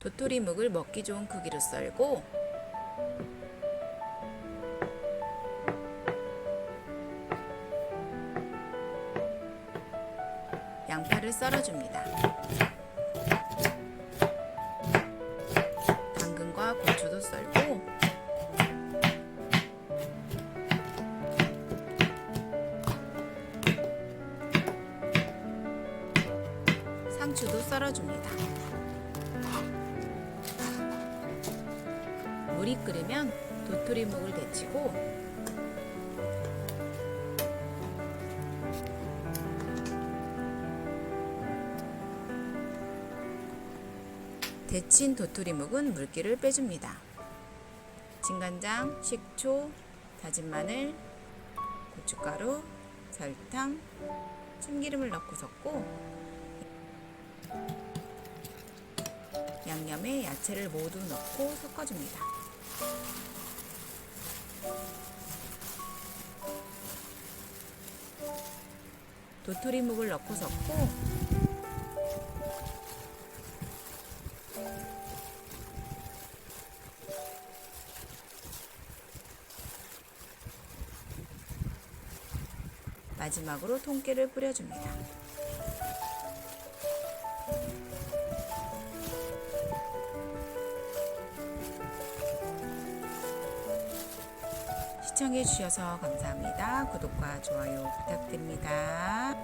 도토리묵을 먹기 좋은 크기로 썰고 양파를 썰어줍니다. 당근과 고추도 썰고 상추도 썰어줍니다. 물이 끓으면 도토리묵을 데치고 데친 도토리묵은 물기를 빼줍니다. 진간장, 식초, 다진 마늘, 고춧가루, 설탕, 참기름을 넣고 섞고 양념에 야채를 모두 넣고 섞어줍니다. 도토리묵을 넣고 섞고 마지막으로 통깨를 뿌려줍니다. 시청해주셔서 감사합니다. 구독과 좋아요 부탁드립니다.